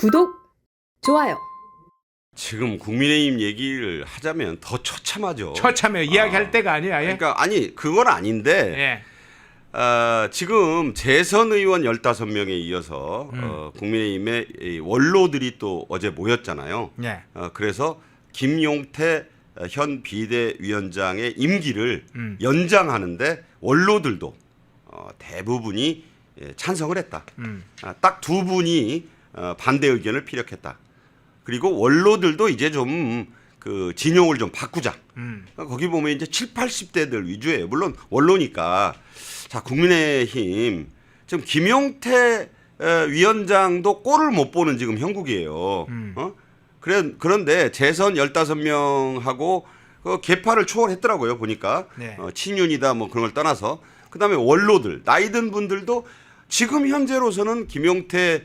구독, 좋아요. 지금 국민의힘 얘기를 하자면 더 처참하죠. 처참해요. 이야기할 때가 아니야. 예? 그러니까 아니 그건 아닌데 지금 재선 의원 15명에 이어서 국민의힘의 이 원로들이 또 어제 모였잖아요. 예. 그래서 김용태 현 비대위원장의 임기를 연장하는데 원로들도 대부분이 찬성을 했다. 딱 두 분이 반대 의견을 피력했다. 그리고 원로들도 이제 좀 그 진용을 좀 바꾸자. 거기 보면 이제 7, 80대들 위주예요. 물론 원로니까. 자, 국민의힘 지금 김용태 위원장도 꼴을 못 보는 지금 형국이에요. 그런데 재선 15명하고 그 계파를 초월했더라고요. 보니까 네. 친윤이다 뭐 그런 걸 떠나서 그다음에 원로들 나이 든 분들도 지금 현재로서는 김용태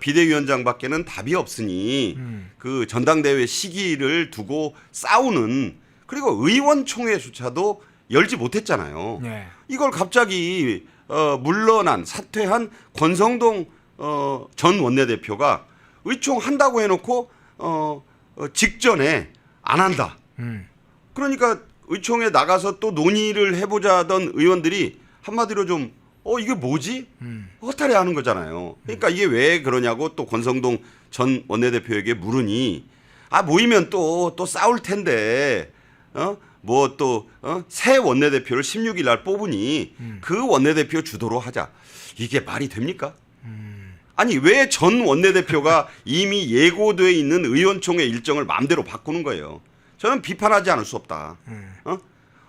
비대위원장밖에는 답이 없으니 그 전당대회 시기를 두고 싸우는 그리고 의원총회조차도 열지 못했잖아요. 네. 이걸 갑자기 물러난 사퇴한 권성동 전 원내대표가 의총 한다고 해놓고 직전에 안 한다. 그러니까 의총에 나가서 또 논의를 해보자던 의원들이 한마디로 좀 이게 뭐지? 허탈해 하는 거잖아요. 그러니까 이게 왜 그러냐고 또 권성동 전 원내대표에게 물으니 모이면 또 싸울 텐데 뭐 또 새 원내대표를 16일 날 뽑으니 그 원내대표 주도로 하자. 이게 말이 됩니까? 아니 왜 전 원내대표가 이미 예고돼 있는 의원총회 일정을 마음대로 바꾸는 거예요. 저는 비판하지 않을 수 없다.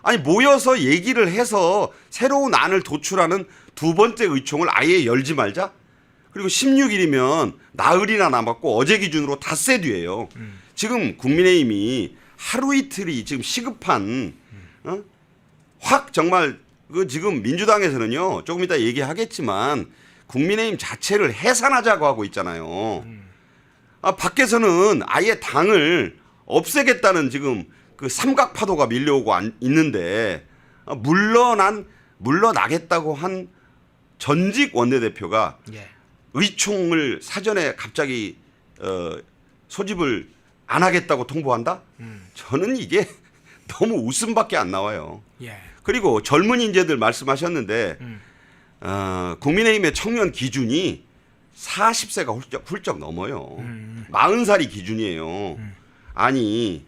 아니 모여서 얘기를 해서 새로운 안을 도출하는 두 번째 의총을 아예 열지 말자. 그리고 16일이면 나흘이나 남았고 어제 기준으로 닷새 뒤에요. 지금 국민의힘이 하루 이틀이 지금 시급한 확 정말 그 지금 민주당에서는요 조금 이따 얘기하겠지만 국민의힘 자체를 해산하자고 하고 있잖아요. 밖에서는 아예 당을 없애겠다는 지금 그 삼각파도가 밀려오고 있는데 물러나겠다고 한 전직 원내대표가 의총을 사전에 갑자기 소집을 안 하겠다고 통보한다? 저는 이게 너무 웃음밖에 안 나와요. 그리고 젊은 인재들 말씀하셨는데 국민의힘의 청년 기준이 40세가 훌쩍 넘어요. 40살이 기준이에요. 아니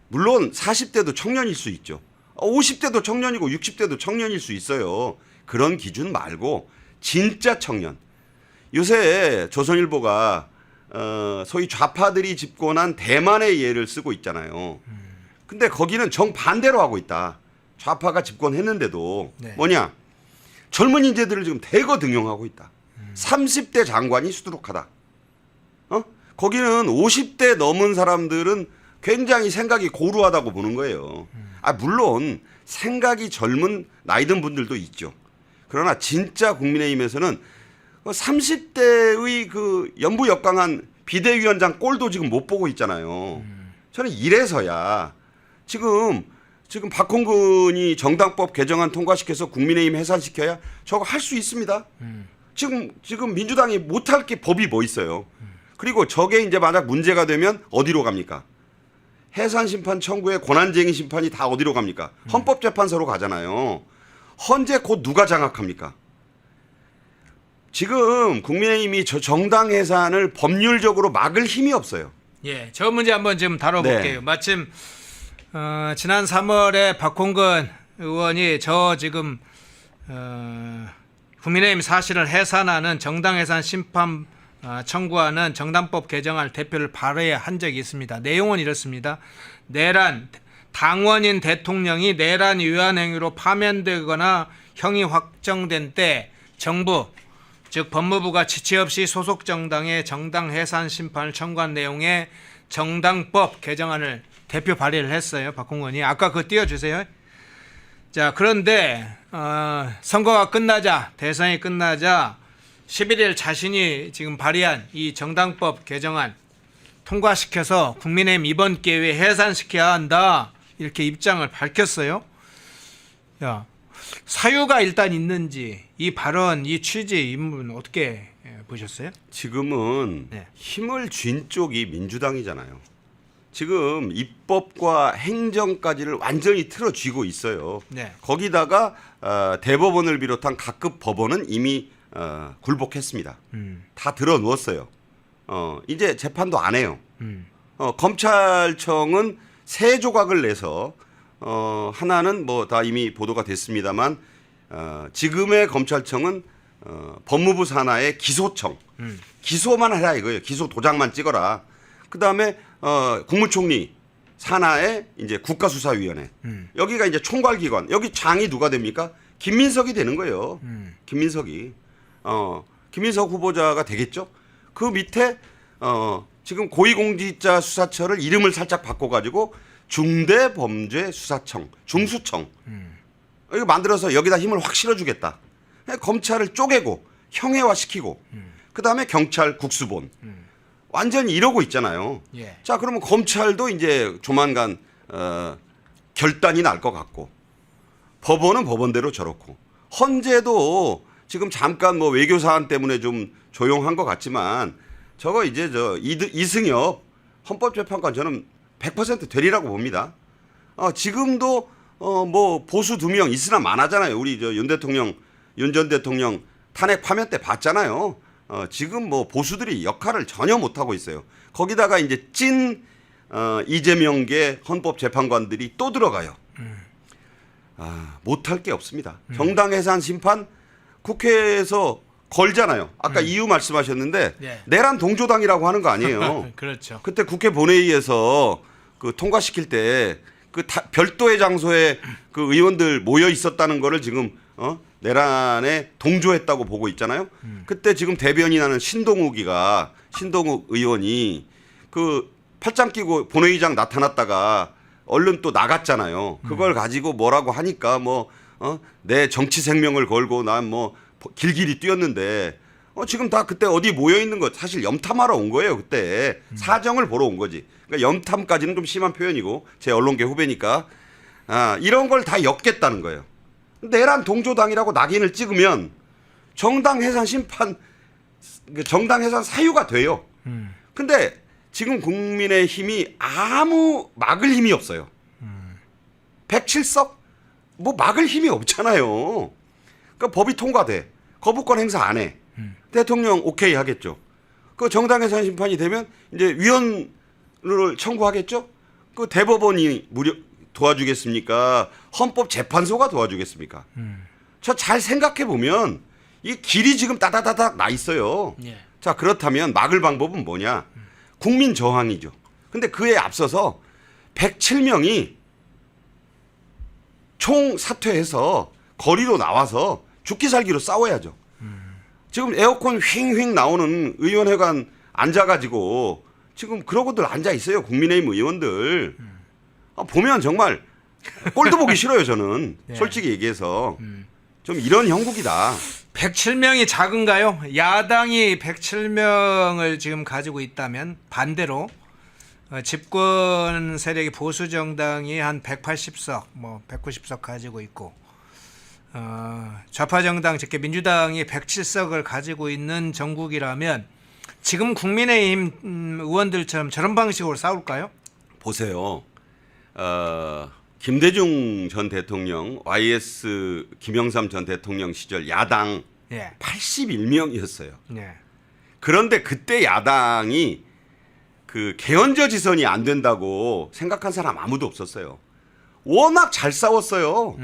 물론 40대도 청년일 수 있죠. 50대도 청년이고 60대도 청년일 수 있어요. 그런 기준 말고 진짜 청년. 요새 조선일보가 소위 좌파들이 집권한 대만의 예를 쓰고 있잖아요. 근데 거기는 정반대로 하고 있다. 좌파가 집권했는데도 뭐냐. 젊은 인재들을 지금 대거 등용하고 있다. 30대 장관이 수두룩하다. 거기는 50대 넘은 사람들은 굉장히 생각이 고루하다고 보는 거예요. 물론 생각이 젊은 나이 든 분들도 있죠. 그러나 진짜 국민의힘에서는 30대의 그 연부역강한 비대위원장 꼴도 지금 못 보고 있잖아요. 저는 이래서야 지금 박홍근이 정당법 개정안 통과시켜서 국민의힘 해산시켜야 저거 할 수 있습니다. 지금 민주당이 못할 게 법이 뭐 있어요. 그리고 저게 이제 만약 문제가 되면 어디로 갑니까? 해산심판 청구에 권한쟁의 심판이 다 어디로 갑니까? 헌법재판소로 가잖아요. 헌재 곧 누가 장악합니까? 지금 국민의힘이 저 정당 해산을 법률적으로 막을 힘이 없어요. 예, 저 문제 한번 좀 다뤄볼게요. 마침 지난 3월에 박홍근 의원이 저 지금 국민의힘 사실을 해산하는 정당 해산 심판 청구하는 정당법 개정안 대표를 발의한 적이 있습니다. 내용은 이렇습니다. 당원인 대통령이 내란 위반 행위로 파면되거나 형이 확정된 때 정부 즉 법무부가 지체 없이 소속 정당의 정당 해산 심판을 청구한 내용의 정당법 개정안을 대표 발의를 했어요. 박홍근이. 아까 그거 띄워주세요. 자, 그런데 선거가 끝나자 대선이 끝나자 11일 자신이 지금 발의한 이 정당법 개정안 통과시켜서 국민의힘 이번 기회에 해산시켜야 한다 이렇게 입장을 밝혔어요. 사유가 일단 있는지 이 발언, 이 취지, 인문 어떻게 보셨어요? 지금은 네. 힘을 쥔 쪽이 민주당이잖아요. 지금 입법과 행정까지를 완전히 틀어쥐고 있어요. 네. 거기다가 대법원을 비롯한 각급 법원은 이미 굴복했습니다. 다 들어누웠어요. 이제 재판도 안 해요. 검찰청은 세 조각을 내서 하나는 뭐 다 이미 보도가 됐습니다만 지금의 검찰청은 법무부 산하의 기소청, 기소만 해라 이거예요. 기소 도장만 찍어라. 그 다음에 국무총리 산하의 이제 국가수사위원회. 여기가 이제 총괄기관. 여기 장이 누가 됩니까? 김민석이 되는 거예요. 김민석이. 김민석 후보자가 되겠죠. 그 밑에 지금 고위공직자 수사처를 이름을 살짝 바꿔가지고 중대범죄수사청, 중수청. 이거 만들어서 여기다 힘을 확 실어주겠다. 검찰을 쪼개고 형해화시키고 그다음에 경찰 국수본. 완전히 이러고 있잖아요. 예. 자, 그러면 검찰도 이제 조만간 결단이 날 것 같고 법원은 법원대로 저렇고 헌재도 지금 잠깐 뭐 외교 사안 때문에 좀 조용한 것 같지만 저거 이제 이승엽 헌법재판관 저는 100% 되리라고 봅니다. 지금도 뭐 보수 2명 있으나 많아잖아요. 우리 저 윤 전 대통령 탄핵 파면 때 봤잖아요. 지금 뭐 보수들이 역할을 전혀 못 하고 있어요. 거기다가 이제 찐 이재명계 헌법재판관들이 또 들어가요. 못할 게 없습니다. 정당 해산 심판 국회에서 걸잖아요. 아까 이유 말씀하셨는데 네. 내란 동조당이라고 하는 거 아니에요. 그렇죠. 그때 국회 본회의에서 그 통과시킬 때 그 별도의 장소에 그 의원들 모여 있었다는 거를 지금 내란에 동조했다고 보고 있잖아요. 그때 지금 대변이 나는 신동욱 의원이 그 팔짱 끼고 본회의장 나타났다가 얼른 또 나갔잖아요. 그걸 가지고 뭐라고 하니까 내 정치 생명을 걸고 난 뭐 길길이 뛰었는데 지금 다 그때 어디 모여 있는 거 사실 염탐하러 온 거예요. 그때 사정을 보러 온 거지. 그러니까 염탐까지는 좀 심한 표현이고 제 언론계 후배니까 이런 걸 다 엮겠다는 거예요. 내란 동조당이라고 낙인을 찍으면 정당 해산 사유가 돼요. 근데 지금 국민의힘이 아무 막을 힘이 없어요. 107석 뭐 막을 힘이 없잖아요. 그러니까 법이 통과돼. 거부권 행사 안 해. 대통령 오케이 하겠죠. 그 정당 해산 심판이 되면 이제 위헌을 청구하겠죠. 그 대법원이 도와주겠습니까? 헌법재판소가 도와주겠습니까? 저 잘 생각해 보면 이 길이 지금 따다다닥 나 있어요. 예. 자, 그렇다면 막을 방법은 뭐냐? 국민 저항이죠. 근데 그에 앞서서 107명이 총 사퇴해서 거리로 나와서 죽기 살기로 싸워야죠. 지금 에어컨 휑휑 나오는 의원회관 앉아가지고 지금 그러고들 앉아 있어요. 국민의힘 의원들. 보면 정말 꼴도 보기 싫어요. 저는 네. 솔직히 얘기해서 좀 이런 형국이다. 107명이 작은가요? 야당이 107명을 지금 가지고 있다면 반대로 집권 세력이 보수 정당이 한 180석, 뭐 190석 가지고 있고 좌파 정당 즉 민주당이 107석을 가지고 있는 정국이라면 지금 국민의힘 의원들처럼 저런 방식으로 싸울까요? 보세요. 김대중 전 대통령, YS 김영삼 전 대통령 시절 야당 예. 81명이었어요. 예. 그런데 그때 야당이 그 개헌저 지선이 안 된다고 생각한 사람 아무도 없었어요. 워낙 잘 싸웠어요.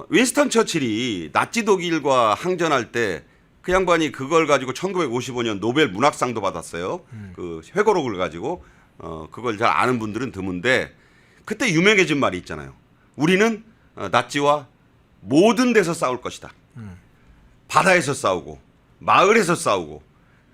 윈스턴 처칠이 나치 독일과 항전할 때 그 양반이 그걸 가지고 1955년 노벨 문학상도 받았어요. 그 회고록을 가지고 그걸 잘 아는 분들은 드문데 그때 유명해진 말이 있잖아요. 우리는 나치와 모든 데서 싸울 것이다. 바다에서 싸우고 마을에서 싸우고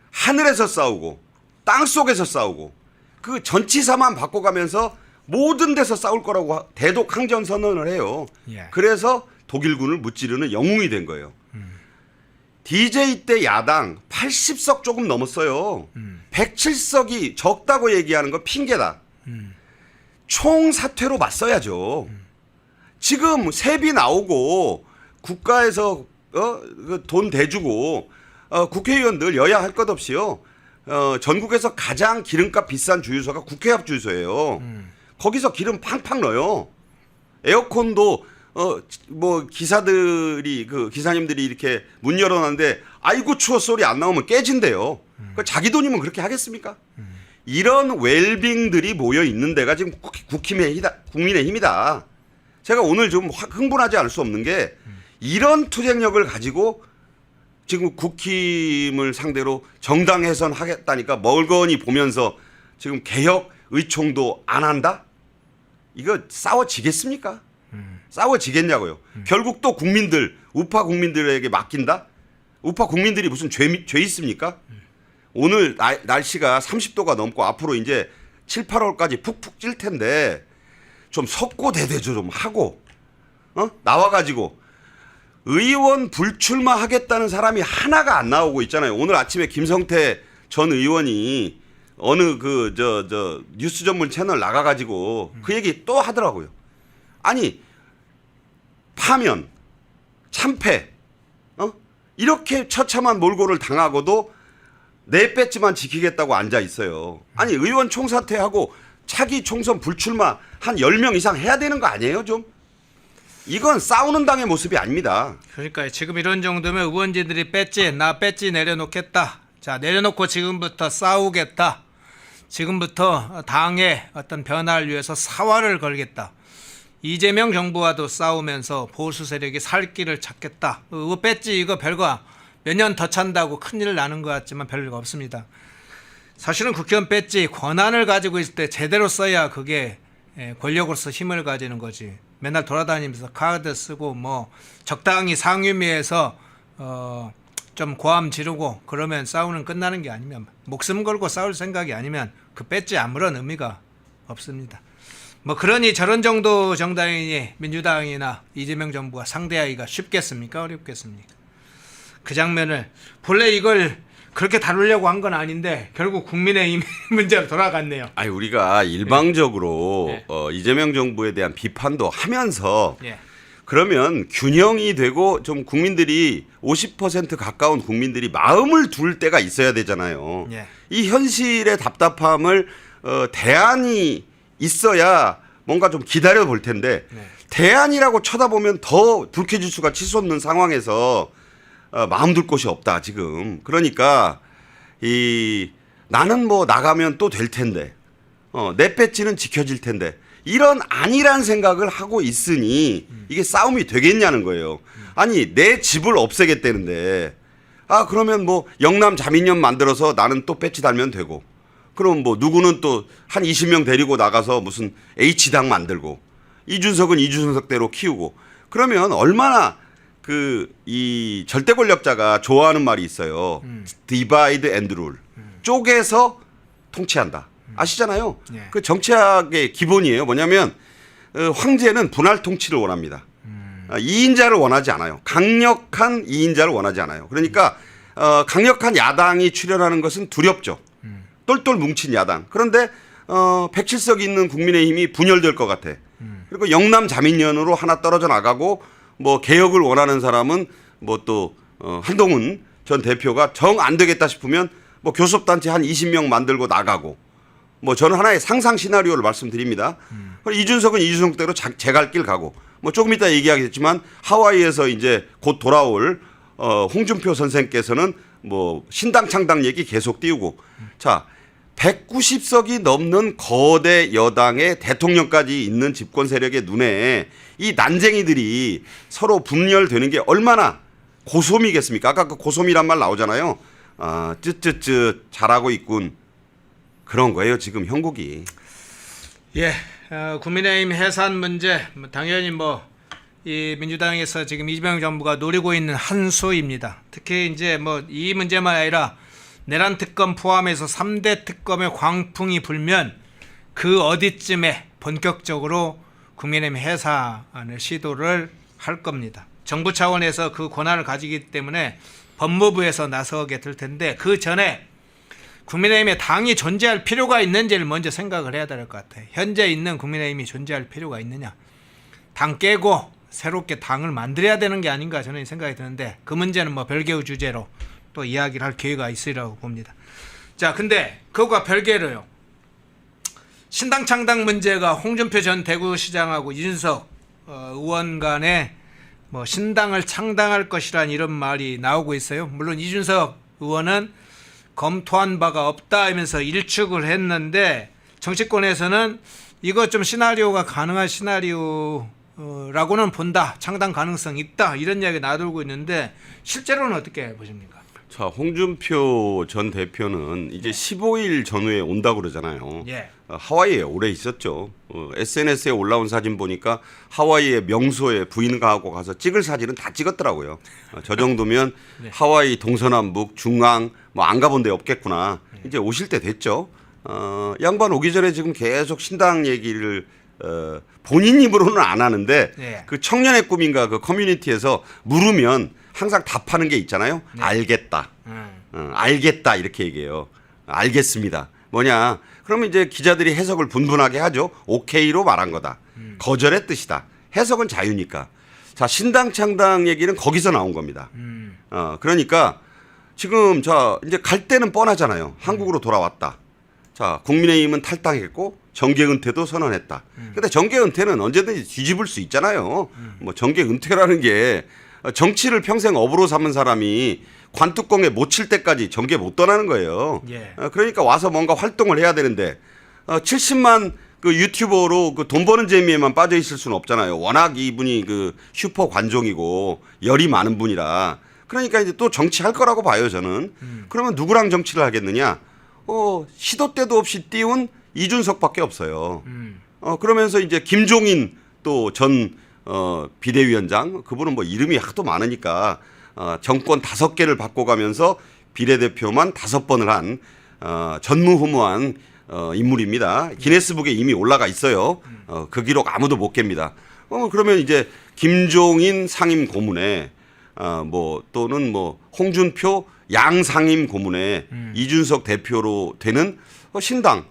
하늘에서 싸우고 땅속에서 싸우고 그 전치사만 바꿔가면서 모든 데서 싸울 거라고 대독 항전 선언을 해요. 예. 그래서 독일군을 무찌르는 영웅이 된 거예요. DJ 때 야당 80석 조금 넘었어요. 107석이 적다고 얘기하는 건 핑계다. 총사퇴로 맞서야죠. 지금 세비 나오고 국가에서 돈 대주고 국회의원들 여야 할 것 없이요. 전국에서 가장 기름값 비싼 주유소가 국회 앞 주유소예요. 거기서 기름 팡팡 넣어요. 에어컨도 뭐 기사들이 그 기사님들이 이렇게 문 열어놨는데 아이고 추워 소리 안 나오면 깨진대요. 그 자기 돈이면 그렇게 하겠습니까? 이런 웰빙들이 모여 있는 데가 지금 국민의힘이다. 제가 오늘 좀 흥분하지 않을 수 없는 게 이런 투쟁력을 가지고 지금 국힘을 상대로 정당 해산하겠다니까 멀거니 보면서 지금 개혁 의총도 안 한다? 이거 싸워지겠습니까? 싸워지겠냐고요. 결국 또 국민들, 우파 국민들에게 맡긴다? 우파 국민들이 무슨 죄 있습니까? 오늘 날씨가 30도가 넘고 앞으로 이제 7, 8월까지 푹푹 찔 텐데 좀 석고대대조 좀 하고 나와가지고 의원 불출마하겠다는 사람이 하나가 안 나오고 있잖아요. 오늘 아침에 김성태 전 의원이 어느 뉴스 전문 채널 나가가지고 그 얘기 또 하더라고요. 아니 파면, 참패, 이렇게 처참한 몰골을 당하고도 내 배지만 지키겠다고 앉아 있어요. 아니 의원 총사퇴하고 차기 총선 불출마 한 10명 이상 해야 되는 거 아니에요 좀? 이건 싸우는 당의 모습이 아닙니다. 그러니까 지금 이런 정도면 의원진들이 나 배지 내려놓겠다. 자 내려놓고 지금부터 싸우겠다. 지금부터 당의 어떤 변화를 위해서 사활을 걸겠다. 이재명 정부와도 싸우면서 보수 세력이 살 길을 찾겠다. 배지 이거 별거 몇 년 더 찬다고 큰일 나는 것 같지만 별거 없습니다. 사실은 국회의원 배지 권한을 가지고 있을 때 제대로 써야 그게 권력으로서 힘을 가지는 거지. 맨날 돌아다니면서 카드 쓰고 뭐 적당히 상임위에서 좀 고함 지르고 그러면 싸우는 끝나는 게 아니면 목숨 걸고 싸울 생각이 아니면 그 배지 아무런 의미가 없습니다. 뭐 그러니 저런 정도 정당이니 민주당이나 이재명 정부가 상대하기가 쉽겠습니까? 어렵겠습니까? 그 장면을 본래 이걸 그렇게 다루려고 한 건 아닌데 결국 국민의힘 문제로 돌아갔네요. 아니 우리가 일방적으로 네. 이재명 정부에 대한 비판도 하면서 예. 그러면 균형이 되고 좀 국민들이 50% 가까운 국민들이 마음을 둘 때가 있어야 되잖아요. 예. 이 현실의 답답함을 대안이 있어야 뭔가 좀 기다려 볼 텐데 네. 대안이라고 쳐다보면 더 불쾌지수가 치솟는 상황에서 마음 둘 곳이 없다 지금. 그러니까 나는 뭐 나가면 또 될 텐데 내 배지는 지켜질 텐데 이런 안일한 생각을 하고 있으니 이게 싸움이 되겠냐는 거예요. 아니 내 집을 없애겠다는데 그러면 뭐 영남 자민련 만들어서 나는 또 배지 달면 되고 그럼 뭐 누구는 또 한 20명 데리고 나가서 무슨 H당 만들고 이준석은 이준석대로 키우고 그러면 얼마나 이 절대 권력자가 좋아하는 말이 있어요. Divide and rule. 쪼개서 통치한다. 아시잖아요. 예. 그 정치학의 기본이에요. 뭐냐면 황제는 분할 통치를 원합니다. 2인자를 원하지 않아요. 강력한 2인자를 원하지 않아요. 그러니까 강력한 야당이 출현하는 것은 두렵죠. 똘똘 뭉친 야당. 그런데 107석 있는 국민의힘이 분열될 것 같아. 그리고 영남 자민련으로 하나 떨어져 나가고 뭐 개혁을 원하는 사람은 뭐 또 한동훈 전 대표가 정 안 되겠다 싶으면 뭐 교섭단체 한 20명 만들고 나가고 뭐 저는 하나의 상상 시나리오를 말씀드립니다. 이준석은 이준석대로 제 갈 길 가고 뭐 조금 이따 얘기하겠지만 하와이에서 이제 곧 돌아올 홍준표 선생께서는 뭐 신당 창당 얘기 계속 띄우고 자 190석이 넘는 거대 여당의 대통령까지 있는 집권 세력의 눈에 이 난쟁이들이 서로 분열되는 게 얼마나 고소미겠습니까? 아까 그 고소미란 말 나오잖아요. 쯧쯧쯧 잘하고 있군. 그런 거예요 지금 형국이. 예, 국민의힘 해산 문제 당연히 이 민주당에서 지금 이재명 정부가 노리고 있는 한 수입니다. 특히 이제 이 문제만 아니라 내란 특검 포함해서 3대 특검의 광풍이 불면 그 어디쯤에 본격적으로 국민의힘 해산을 시도를 할 겁니다. 정부 차원에서 그 권한을 가지기 때문에 법무부에서 나서게 될 텐데 그 전에 국민의힘에 당이 존재할 필요가 있는지를 먼저 생각을 해야 될 것 같아요. 현재 있는 국민의힘이 존재할 필요가 있느냐. 당 깨고 새롭게 당을 만들어야 되는 게 아닌가 저는 생각이 드는데 그 문제는 별개의 주제로 또 이야기를 할 기회가 있으리라고 봅니다. 자, 근데 그거와 별개로요. 신당 창당 문제가 홍준표 전 대구시장하고 이준석 의원 간에 뭐 신당을 창당할 것이란 이런 말이 나오고 있어요. 물론 이준석 의원은 검토한 바가 없다 하면서 일축을 했는데 정치권에서는 이거 좀 시나리오가 가능한 시나리오라고는 본다. 창당 가능성 있다. 이런 이야기 나돌고 있는데 실제로는 어떻게 보십니까? 자, 홍준표 전 대표는 이제 15일 전후에 온다고 그러잖아요. 예. 하와이에 오래 있었죠. SNS에 올라온 사진 보니까 하와이의 명소에 부인하고 가서 찍을 사진은 다 찍었더라고요. 저 정도면 네. 하와이 동서남북 중앙 뭐 안 가본 데 없겠구나. 이제 오실 때 됐죠. 양반 오기 전에 지금 계속 신당 얘기를 본인 입으로는 안 하는데 네. 그 청년의 꿈인가 그 커뮤니티에서 물으면 항상 답하는 게 있잖아요. 네. 알겠다. 알겠다 이렇게 얘기해요. 알겠습니다. 뭐냐? 그러면 이제 기자들이 해석을 분분하게 하죠. 오케이로 말한 거다. 거절의 뜻이다. 해석은 자유니까. 자, 신당 창당 얘기는 거기서 나온 겁니다. 그러니까 지금 자 이제 갈 때는 뻔하잖아요. 한국으로 돌아왔다. 자, 국민의힘은 탈당했고 정계 은퇴도 선언했다. 근데 정계 은퇴는 언제든지 뒤집을 수 있잖아요. 뭐 정계 은퇴라는 게 정치를 평생 업으로 삼은 사람이 관뚜껑에 못 칠 때까지 정계 못 떠나는 거예요. 예. 그러니까 와서 뭔가 활동을 해야 되는데 70만 그 유튜버로 그 돈 버는 재미에만 빠져 있을 수는 없잖아요. 워낙 이분이 그 슈퍼 관종이고 열이 많은 분이라. 그러니까 이제 또 정치할 거라고 봐요, 저는. 그러면 누구랑 정치를 하겠느냐? 시도 때도 없이 띄운 이준석밖에 없어요. 그러면서 이제 김종인 또 전 비대위원장, 그분은 뭐 이름이 하도 많으니까 정권 5개를 바꿔가면서 비례대표만 5번을 한 전무후무한 인물입니다. 기네스북에 이미 올라가 있어요. 그 기록 아무도 못 깹니다. 그러면 이제 김종인 상임 고문에 뭐 또는 뭐 홍준표 양상임 고문에 이준석 대표로 되는 신당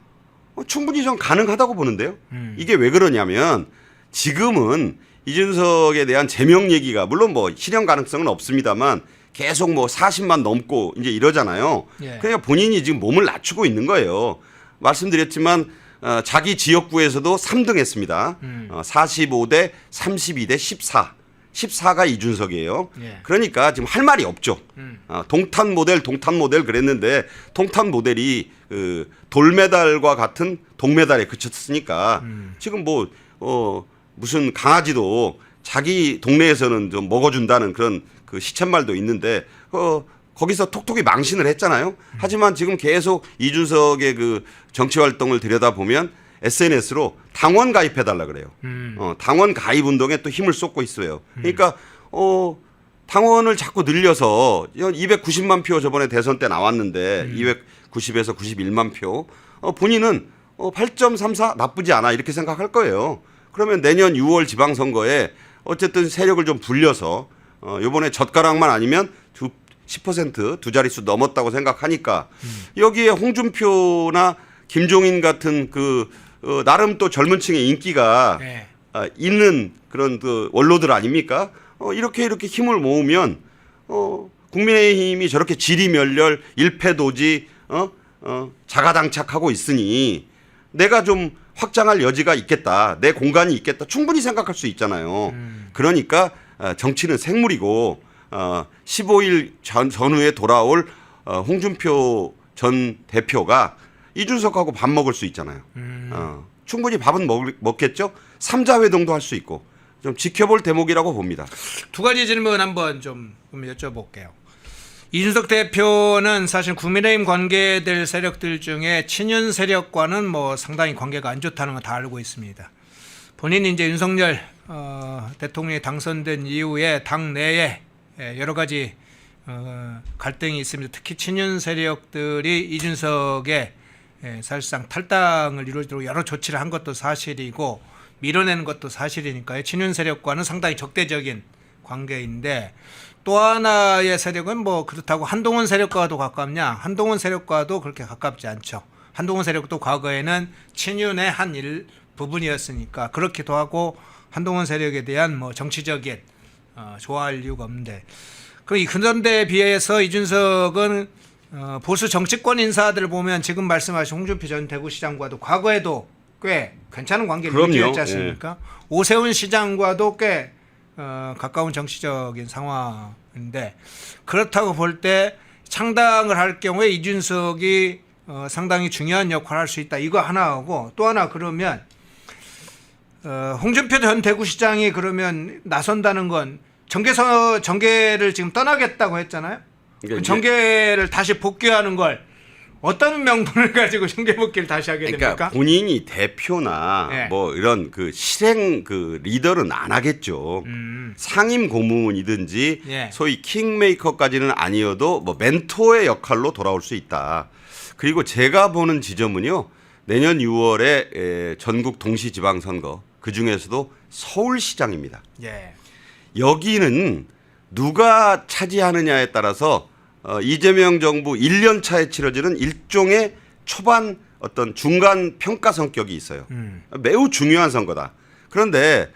충분히 좀 가능하다고 보는데요. 이게 왜 그러냐면 지금은 이준석에 대한 제명 얘기가 물론 뭐 실현 가능성은 없습니다만 계속 뭐 40만 넘고 이제 이러잖아요. 예. 그러니까 본인이 지금 몸을 낮추고 있는 거예요. 말씀드렸지만 자기 지역구에서도 3등 했습니다. 45대 32대 14. 14가 이준석이에요. 예. 그러니까 지금 할 말이 없죠. 동탄 모델 그랬는데 동탄 모델이 그 돌메달과 같은 동메달에 그쳤으니까 지금 뭐 무슨 강아지도 자기 동네에서는 좀 먹어준다는 그런 그 시쳇말도 있는데 거기서 톡톡히 망신을 했잖아요. 하지만 지금 계속 이준석의 그 정치 활동을 들여다보면 SNS로 당원 가입해달라 그래요. 당원 가입 운동에 또 힘을 쏟고 있어요. 그러니까 당원을 자꾸 늘려서 290만 표 저번에 대선 때 나왔는데 290에서 91만 표. 본인은 8.34 나쁘지 않아 이렇게 생각할 거예요. 그러면 내년 6월 지방선거에 어쨌든 세력을 좀 불려서 이번에 젓가락만 아니면 10% 두 자릿수 넘었다고 생각하니까 여기에 홍준표나 김종인 같은 그 나름 또 젊은 층의 인기가 네. 있는 그런 그 원로들 아닙니까? 이렇게 힘을 모으면 국민의힘이 저렇게 지리멸렬 일패도지 자가당착하고 있으니 내가 좀 확장할 여지가 있겠다. 내 공간이 있겠다. 충분히 생각할 수 있잖아요. 그러니까 정치는 생물이고 15일 전후에 돌아올 홍준표 전 대표가 이준석하고 밥 먹을 수 있잖아요. 충분히 밥은 먹겠죠. 3자 회동도 할 수 있고 좀 지켜볼 대목이라고 봅니다. 두 가지 질문 한번 좀 여쭤볼게요. 이준석 대표는 사실 국민의힘 관계될 세력들 중에 친윤 세력과는 뭐 상당히 관계가 안 좋다는 거 다 알고 있습니다. 본인이 이제 윤석열 대통령이 당선된 이후에 당 내에 여러 가지 갈등이 있습니다. 특히 친윤 세력들이 이준석의 사실상 탈당을 이루도록 여러 조치를 한 것도 사실이고 밀어내는 것도 사실이니까요. 친윤 세력과는 상당히 적대적인 관계인데 또 하나의 세력은 뭐 그렇다고 한동훈 세력과도 가깝냐? 한동훈 세력과도 그렇게 가깝지 않죠. 한동훈 세력도 과거에는 친윤의 한 부분이었으니까 그렇기도 하고 한동훈 세력에 대한 뭐 정치적인 좋아할 이유가 없는데 그런데 비해서 이준석은 보수 정치권 인사들 보면 지금 말씀하신 홍준표 전 대구시장과도 과거에도 꽤 괜찮은 관계를 그럼요. 유지했지 않습니까? 오세훈 시장과도 꽤 가까운 정치적인 상황인데 그렇다고 볼 때 창당을 할 경우에 이준석이 상당히 중요한 역할을 할 수 있다. 이거 하나하고 또 하나 그러면 홍준표 전 대구시장이 그러면 나선다는 건 정계를 지금 떠나겠다고 했잖아요. 그러니까 그 정계를 다시 복귀하는 걸 어떤 명분을 가지고 정계 복귀를 다시 하게 그러니까 됩니까? 본인이 대표나 네. 뭐 이런 그 실행 그 리더는 안 하겠죠. 상임 고문이든지 예. 소위 킹메이커까지는 아니어도 뭐 멘토의 역할로 돌아올 수 있다. 그리고 제가 보는 지점은요. 내년 6월에 전국 동시지방선거 그 중에서도 서울시장입니다. 예. 여기는 누가 차지하느냐에 따라서 이재명 정부 1년 차에 치러지는 일종의 초반 어떤 중간 평가 성격이 있어요. 매우 중요한 선거다. 그런데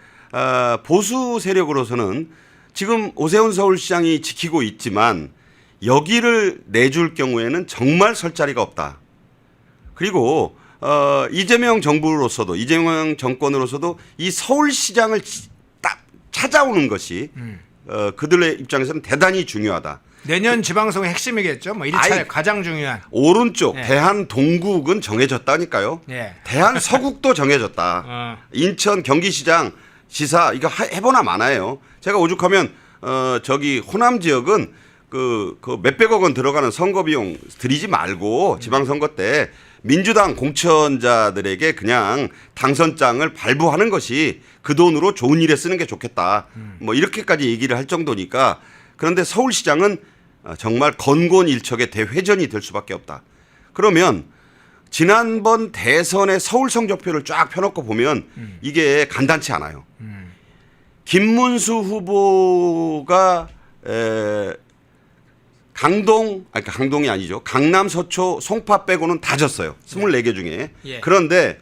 보수 세력으로서는 지금 오세훈 서울시장이 지키고 있지만 여기를 내줄 경우에는 정말 설 자리가 없다. 그리고 이재명 정부로서도 이재명 정권으로서도 이 서울시장을 딱 찾아오는 것이 그들의 입장에서는 대단히 중요하다. 내년 지방선거 핵심이겠죠. 뭐 1차에 가장 중요한. 오른쪽 예. 대한 동국은 정해졌다니까요. 예. 대한 서국도 정해졌다. 인천 경기시장 지사 이거 해보나 마나요. 제가 오죽하면 저기 호남 지역은 그 몇백억 원 들어가는 선거 비용 들이지 말고 지방선거 때 민주당 공천자들에게 그냥 당선장을 발부하는 것이 그 돈으로 좋은 일에 쓰는 게 좋겠다. 뭐 이렇게까지 얘기를 할 정도니까. 그런데 서울시장은 정말 건곤일척의 대회전이 될 수밖에 없다. 그러면 지난번 대선의 서울 성적표를 쫙 펴놓고 보면 이게 간단치 않아요. 김문수 후보가 강동이 아니죠. 강남, 서초, 송파 빼고는 다 졌어요. 24개 중에. 예. 그런데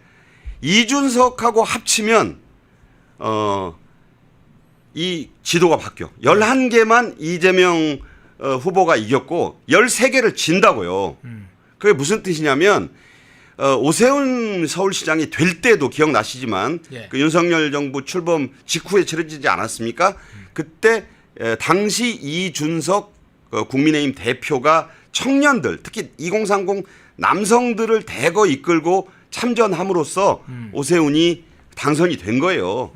이준석하고 합치면 이 지도가 바뀌어. 11개만 이재명 후보가 이겼고 13개를 진다고요. 그게 무슨 뜻이냐면 오세훈 서울시장이 될 때도 기억나시지만 예. 그 윤석열 정부 출범 직후에 치러지지 않았습니까? 그때 당시 이준석 국민의힘 대표가 청년들 특히 2030 남성들을 대거 이끌고 참전함으로써 오세훈이 당선이 된 거예요.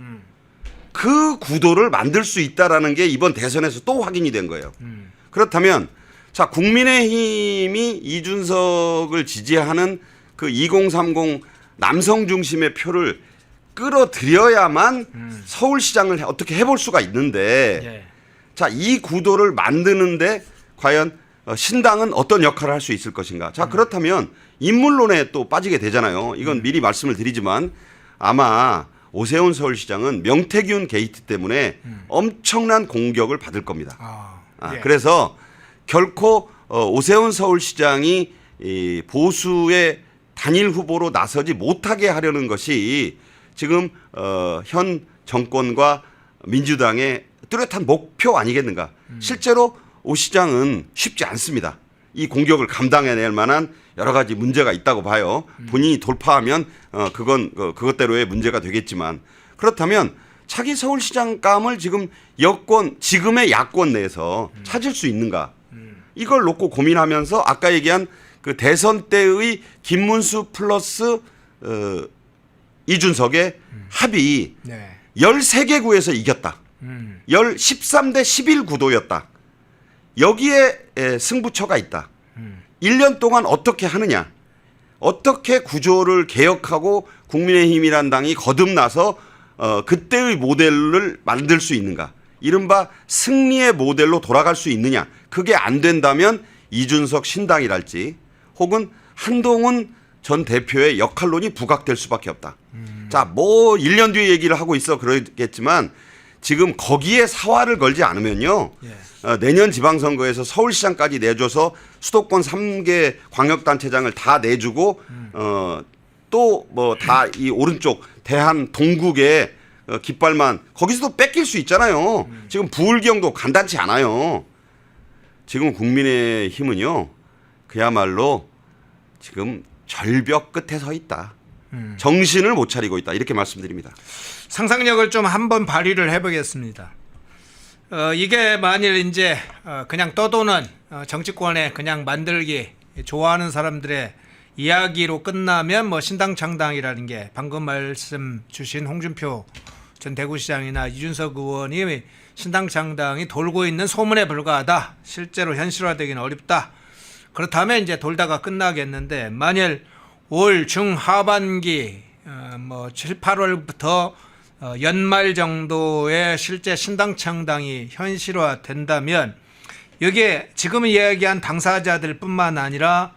그 구도를 만들 수 있다라는 게 이번 대선에서 또 확인이 된 거예요. 그렇다면 자 국민의힘이 이준석을 지지하는 그 2030 남성 중심의 표를 끌어들여야만 서울시장을 어떻게 해볼 수가 있는데 예. 자, 이 구도를 만드는데 과연 신당은 어떤 역할을 할 수 있을 것인가. 자, 그렇다면 인물론에 또 빠지게 되잖아요. 이건 미리 말씀을 드리지만 아마 오세훈 서울시장은 명태균 게이트 때문에 엄청난 공격을 받을 겁니다. 예. 그래서 결코 오세훈 서울시장이 이 보수의 단일 후보로 나서지 못하게 하려는 것이 지금 현 정권과 민주당의 뚜렷한 목표 아니겠는가. 실제로 오 시장은 쉽지 않습니다. 이 공격을 감당해낼 만한 여러 가지 문제가 있다고 봐요. 본인이 돌파하면 그건 그것대로의 문제가 되겠지만 그렇다면 차기 서울시장감을 지금 지금의 야권 내에서 찾을 수 있는가. 이걸 놓고 고민하면서 아까 얘기한 그 대선 때의 김문수 플러스 이준석의 합이 네. 13개 구에서 이겼다. 13대 11 구도였다. 여기에 승부처가 있다. 1년 동안 어떻게 하느냐. 어떻게 구조를 개혁하고 국민의힘이란 당이 거듭나서 그때의 모델을 만들 수 있는가. 이른바 승리의 모델로 돌아갈 수 있느냐. 그게 안 된다면 이준석 신당이랄지 혹은 한동훈 전 대표의 역할론이 부각될 수밖에 없다. 자, 뭐 1년 뒤에 얘기를 하고 있어 그러겠지만 지금 거기에 사활을 걸지 않으면요. 예. 내년 지방선거에서 서울시장까지 내줘서 수도권 3개 광역단체장을 다 내주고 또 뭐 다 이 오른쪽 대한 동국의 깃발만 거기서도 뺏길 수 있잖아요. 지금 부울경도 간단치 않아요. 지금 국민의힘은요 그야말로 지금 절벽 끝에 서 있다. 정신을 못 차리고 있다. 이렇게 말씀드립니다. 상상력을 좀 한번 발휘를 해보겠습니다. 이게 만일 이제 그냥 떠도는 정치권에 그냥 만들기 좋아하는 사람들의 이야기로 끝나면 뭐 신당창당이라는 게 방금 말씀 주신 홍준표 전 대구시장이나 이준석 의원이 신당창당이 돌고 있는 소문에 불과하다. 실제로 현실화되기는 어렵다. 그렇다면 이제 돌다가 끝나겠는데 만일 올 중하반기 뭐 7, 8월부터 연말 정도에 실제 신당창당이 현실화된다면 여기에 지금 이야기한 당사자들뿐만 아니라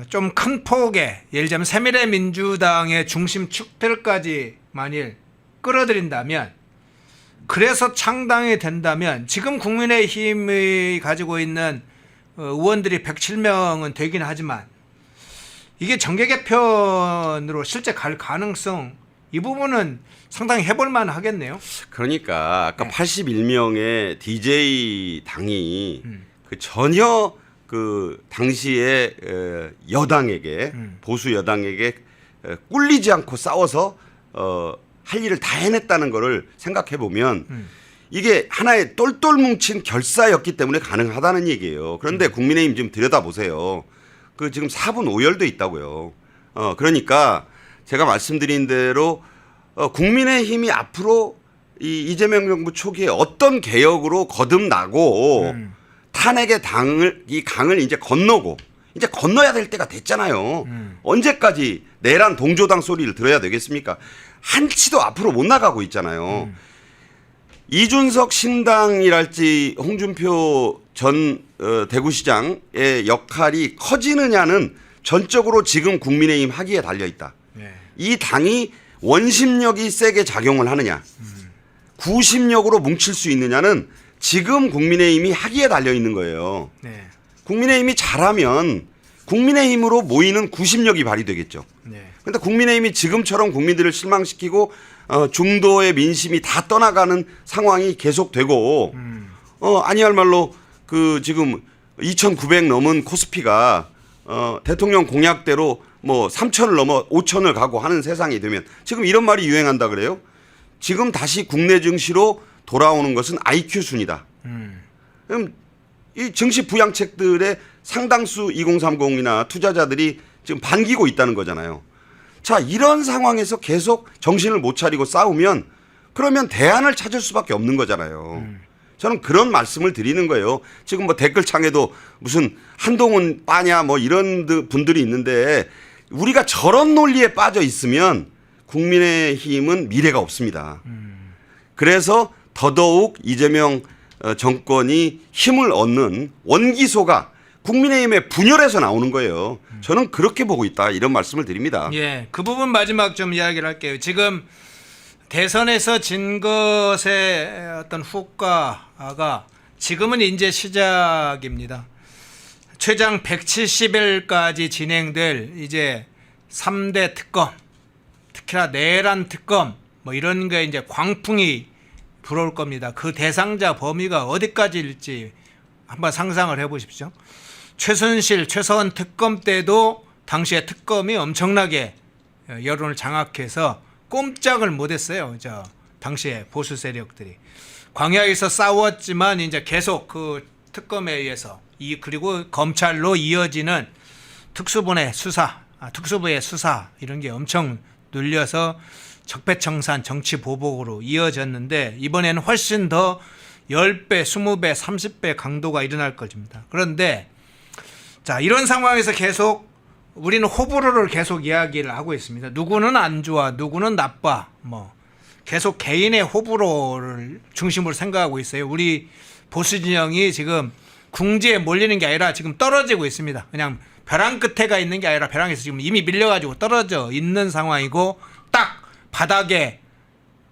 좀 큰 폭의 예를 들자면 새미래민주당의 중심 축들까지 만일 끌어들인다면 그래서 창당이 된다면 지금 국민의힘이 가지고 있는 의원들이 107명은 되긴 하지만 이게 정계 개편으로 실제 갈 가능성 이 부분은 상당히 해볼만 하겠네요. 그러니까 아까 81명의 DJ 당이 그 전혀 그 당시에 여당에게 보수 여당에게 꿀리지 않고 싸워서 할 일을 다 해냈다는 거를 생각해 보면 이게 하나의 똘똘 뭉친 결사였기 때문에 가능하다는 얘기예요. 그런데 국민의힘 좀 들여다보세요. 그 지금 4분 오열돼 있다고요. 그러니까 제가 말씀드린 대로 국민의힘이 앞으로 이 이재명 정부 초기에 어떤 개혁으로 거듭나고 탄핵의 이 강을 이제 건너고 이제 건너야 될 때가 됐잖아요. 언제까지 내란 동조당 소리를 들어야 되겠습니까? 한치도 앞으로 못 나가고 있잖아요. 이준석 신당이랄지 홍준표 전 대구시장의 역할이 커지느냐는 전적으로 지금 국민의힘 하기에 달려 있다. 네. 이 당이 원심력이 세게 작용을 하느냐, 구심력으로 뭉칠 수 있느냐는 지금 국민의힘이 하기에 달려 있는 거예요. 네. 국민의힘이 잘하면 국민의힘으로 모이는 구심력이 발휘되겠죠. 네. 그런데 국민의힘이 지금처럼 국민들을 실망시키고 중도의 민심이 다 떠나가는 상황이 계속되고 아니할 말로 그 지금 2,900 넘은 코스피가 대통령 공약대로 뭐 3,000을 넘어 5,000을 가고 하는 세상이 되면 지금 이런 말이 유행한다 그래요. 지금 다시 국내 증시로 돌아오는 것은 IQ 순이다. 그럼 이 증시 부양책들의 상당수 2030이나 투자자들이 지금 반기고 있다는 거잖아요. 자, 이런 상황에서 계속 정신을 못 차리고 싸우면 그러면 대안을 찾을 수밖에 없는 거잖아요. 저는 그런 말씀을 드리는 거예요. 지금 뭐 댓글창에도 무슨 한동훈 빠냐 뭐 이런 분들이 있는데 우리가 저런 논리에 빠져 있으면 국민의힘은 미래가 없습니다. 그래서 더더욱 이재명 정권이 힘을 얻는 원기소가 국민의힘의 분열에서 나오는 거예요. 저는 그렇게 보고 있다 이런 말씀을 드립니다. 예, 그 부분 마지막 좀 이야기를 할게요. 지금 대선에서 진 것의 어떤 후과가 지금은 이제 시작입니다. 최장 170일까지 진행될 이제 3대 특검, 특히나 내란 특검 뭐 이런 게 이제 광풍이 불어올 겁니다. 그 대상자 범위가 어디까지일지 한번 상상을 해보십시오. 최순실, 최서원 특검 때도 당시에 특검이 엄청나게 여론을 장악해서 꼼짝을 못했어요. 저 당시에 보수 세력들이 광야에서 싸웠지만 이제 계속 그 특검에 의해서 그리고 검찰로 이어지는 특수부의 수사 이런 게 엄청 눌려서 적폐청산 정치 보복으로 이어졌는데 이번에는 훨씬 더 10배, 20배, 30배 강도가 일어날 것입니다. 그런데 자, 이런 상황에서 계속 우리는 호불호를 계속 이야기를 하고 있습니다. 누구는 안 좋아, 누구는 나빠, 뭐 계속 개인의 호불호를 중심으로 생각하고 있어요. 우리 보수 진영이 지금 궁지에 몰리는 게 아니라 지금 떨어지고 있습니다. 그냥 벼랑 끝에가 있는 게 아니라 벼랑에서 지금 이미 밀려가지고 떨어져 있는 상황이고 딱 바닥에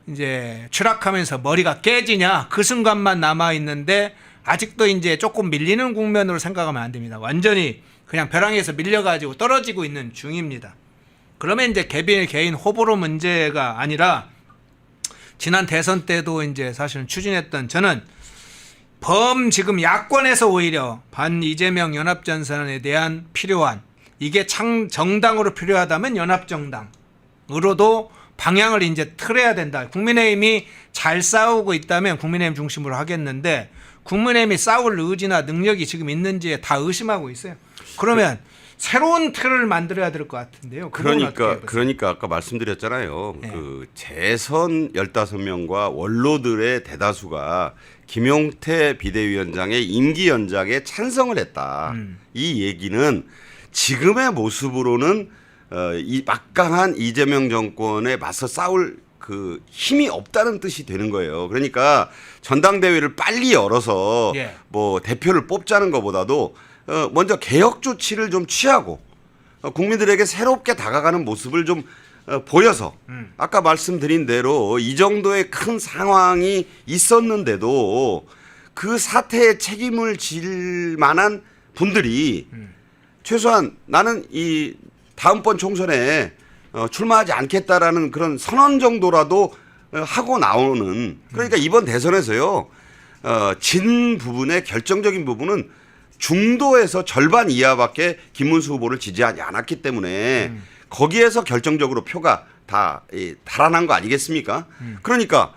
이제 추락하면서 머리가 깨지냐 그 순간만 남아 있는데 아직도 이제 조금 밀리는 국면으로 생각하면 안 됩니다. 완전히 그냥 벼랑에서 밀려가지고 떨어지고 있는 중입니다. 그러면 이제 개인 호불호 문제가 아니라 지난 대선 때도 이제 사실은 추진했던 저는 지금 야권에서 오히려 반 이재명 연합전선에 대한 필요한 이게 정당으로 필요하다면 연합정당으로도 방향을 이제 틀어야 된다. 국민의힘이 잘 싸우고 있다면 국민의힘 중심으로 하겠는데 국민의힘이 싸울 의지나 능력이 지금 있는지에 다 의심하고 있어요. 그러면 새로운 틀을 만들어야 될 것 같은데요. 그러니까 아까 말씀드렸잖아요. 네. 그 재선 15명과 원로들의 대다수가 김용태 비대위원장의 임기 연장에 찬성을 했다. 이 얘기는 지금의 모습으로는 이 막강한 이재명 정권에 맞서 싸울 그 힘이 없다는 뜻이 되는 거예요. 그러니까 전당대회를 빨리 열어서 예. 뭐 대표를 뽑자는 것보다도 먼저 개혁 조치를 좀 취하고 국민들에게 새롭게 다가가는 모습을 좀 보여서 아까 말씀드린 대로 이 정도의 큰 상황이 있었는데도 그 사태에 책임을 질 만한 분들이 최소한 나는 이 다음번 총선에 출마하지 않겠다라는 그런 선언 정도라도 하고 나오는 그러니까 이번 대선에서요 진 부분의 결정적인 부분은 중도에서 절반 이하밖에 김문수 후보를 지지하지 않았기 때문에 거기에서 결정적으로 표가 다 달아난 거 아니겠습니까? 그러니까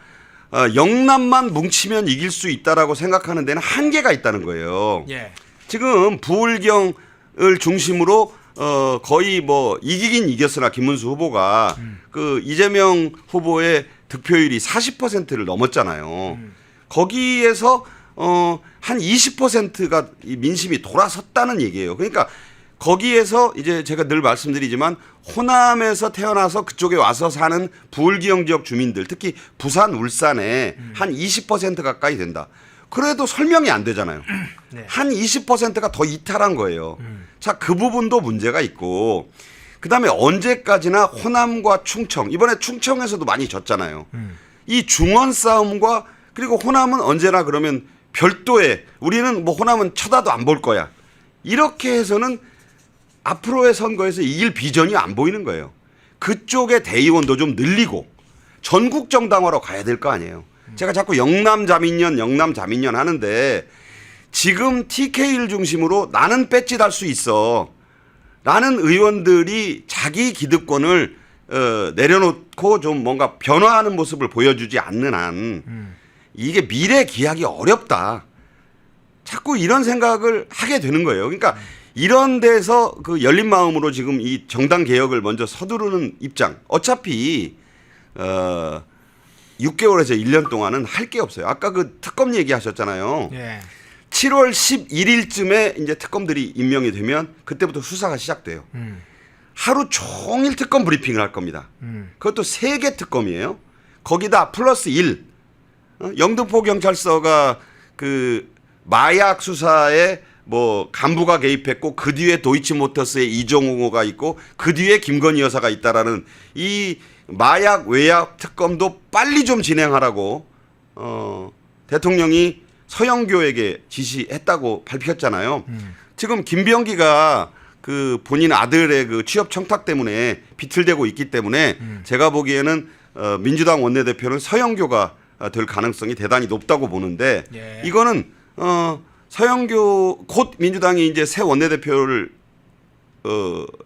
영남만 뭉치면 이길 수 있다라고 생각하는 데는 한계가 있다는 거예요. 예. 지금 부울경을 중심으로 거의 뭐 이기긴 이겼으나 김문수 후보가 그 이재명 후보의 득표율이 40%를 넘었잖아요. 거기에서 한 20%가 민심이 돌아섰다는 얘기예요. 그러니까 거기에서 이제 제가 늘 말씀드리지만 호남에서 태어나서 그쪽에 와서 사는 부울경 지역 주민들 특히 부산, 울산에 한 20% 가까이 된다. 그래도 설명이 안 되잖아요. 네. 한 20%가 더 이탈한 거예요. 자, 그 부분도 문제가 있고 그다음에 언제까지나 호남과 충청 이번에 충청에서도 많이 졌잖아요. 이 중원 싸움과 그리고 호남은 언제나 그러면 별도의 우리는 뭐 호남은 쳐다도 안 볼 거야. 이렇게 해서는 앞으로의 선거에서 이길 비전이 안 보이는 거예요. 그쪽의 대의원도 좀 늘리고 전국 정당화로 가야 될 거 아니에요. 제가 자꾸 영남 자민련 하는데 지금 TK를 중심으로 나는 뺏짓할 수 있어 라는 의원들이 자기 기득권을 내려놓고 좀 뭔가 변화하는 모습을 보여주지 않는 한 이게 미래 기약이 어렵다. 자꾸 이런 생각을 하게 되는 거예요. 그러니까 이런 데서 그 열린 마음으로 지금 이 정당 개혁을 먼저 서두르는 입장. 어차피 6개월에서 1년 동안은 할 게 없어요. 아까 그 특검 얘기하셨잖아요. 예. 7월 11일쯤에 이제 특검들이 임명이 되면 그때부터 수사가 시작돼요. 하루 종일 특검 브리핑을 할 겁니다. 그것도 3개 특검이에요. 거기다 플러스 1. 영등포 경찰서가 그 마약 수사에 뭐 간부가 개입했고 그 뒤에 도이치모터스의 이종호가 있고 그 뒤에 김건희 여사가 있다라는 이 마약 외약 특검도 빨리 좀 진행하라고 대통령이 서영교에게 지시했다고 밝혔잖아요. 지금 김병기가 그 본인 아들의 그 취업 청탁 때문에 비틀대고 있기 때문에 제가 보기에는 민주당 원내대표는 서영교가 될 가능성이 대단히 높다고 보는데 예. 이거는 서영교 곧 민주당이 이제 새 원내대표를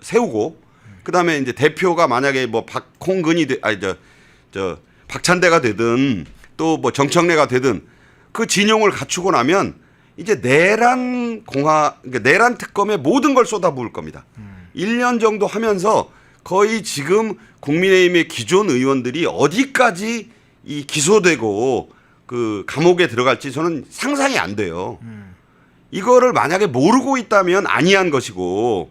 세우고 그다음에 이제 대표가 만약에 뭐 박홍근이 박찬대가 되든 또 뭐 정청래가 되든 그 진영을 갖추고 나면 이제 내란 특검에 모든 걸 쏟아부을 겁니다. 1년 정도 하면서 거의 지금 국민의힘의 기존 의원들이 어디까지 이 기소되고 그 감옥에 들어갈지 저는 상상이 안 돼요. 이거를 만약에 모르고 있다면 아니한 것이고,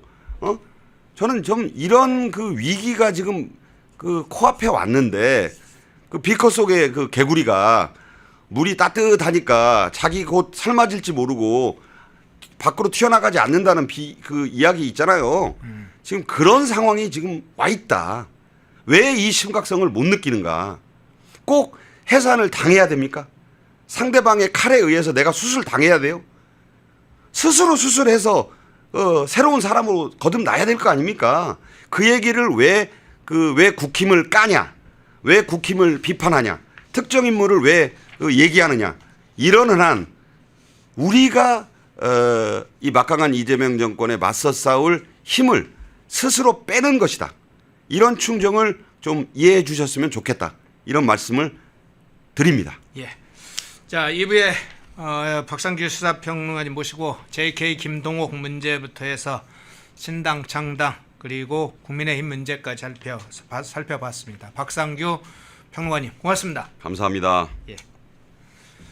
저는 좀 이런 그 위기가 지금 그 코앞에 왔는데 그 비커 속에 그 개구리가 물이 따뜻하니까 자기 곧 삶아질지 모르고 밖으로 튀어나가지 않는다는 그 이야기 있잖아요. 지금 그런 상황이 지금 와 있다. 왜 이 심각성을 못 느끼는가? 꼭 해산을 당해야 됩니까? 상대방의 칼에 의해서 내가 수술 당해야 돼요? 스스로 수술해서 새로운 사람으로 거듭나야 될 거 아닙니까? 그 얘기를 왜 국힘을 까냐? 왜 국힘을 비판하냐? 특정 인물을 왜 얘기하느냐? 이러는 한 우리가 이 막강한 이재명 정권에 맞서 싸울 힘을 스스로 빼는 것이다. 이런 충정을 좀 이해해 주셨으면 좋겠다. 이런 말씀을 드립니다. 예. 자, 2부에 박상규 시사평론가님 모시고 JK 김동욱 문제부터 해서 신당, 창당 그리고 국민의힘 문제까지 살펴봤습니다. 박상규 평론가님 고맙습니다. 감사합니다. 예.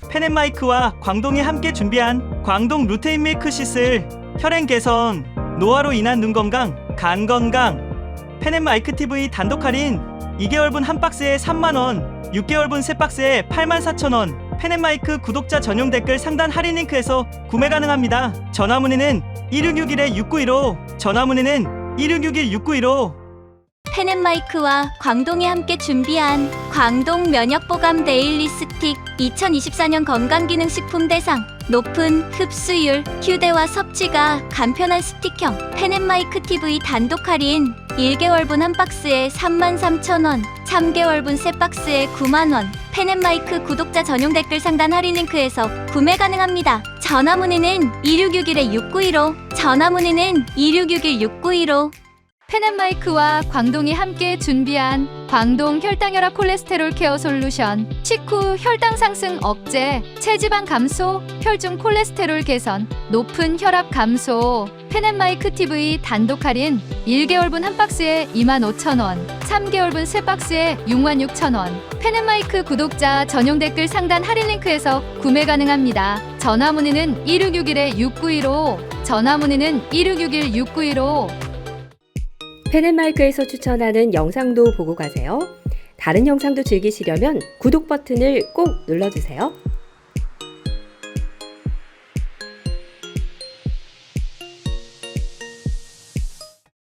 펜앤마이크와 광동이 함께 준비한 광동 루테인 밀크시슬 혈행 개선, 노화로 인한 눈 건강, 간 건강. 펜앤마이크 TV 단독 할인 2개월분 한 박스에 3만원, 6개월분 세 박스에 84,000원. 펜앤마이크 구독자 전용 댓글 상단 할인 링크에서 구매 가능합니다. 전화 문의는 1661-6915, 전화 문의는 1661-6915. 펜앤마이크와 광동이 함께 준비한 광동 면역보감 데일리 스틱 2024년 건강기능식품 대상 높은 흡수율, 휴대와 섭취가 간편한 스틱형 펜앤마이크 TV 단독 할인 1개월분 한 박스에 33,000원, 3개월분 세 박스에 9만원. 펜앤마이크 구독자 전용 댓글 상단 할인 링크에서 구매 가능합니다. 전화 문의는 2661-6915, 전화 문의는 2661-6915. 펜앤마이크와 광동이 함께 준비한 광동 혈당혈압 콜레스테롤 케어 솔루션 식후 혈당 상승 억제, 체지방 감소, 혈중 콜레스테롤 개선, 높은 혈압 감소. 펜앤마이크 TV 단독 할인 1개월분 한 박스에 25,000원, 3개월분 세 박스에 66,000원. 펜앤마이크 구독자 전용 댓글 상단 할인 링크에서 구매 가능합니다. 전화 문의는 1661-6915, 전화 문의는 1661-6915. 펜앤마이크에서 추천하는 영상도 보고 가세요. 다른 영상도 즐기시려면 구독 버튼을 꼭 눌러주세요.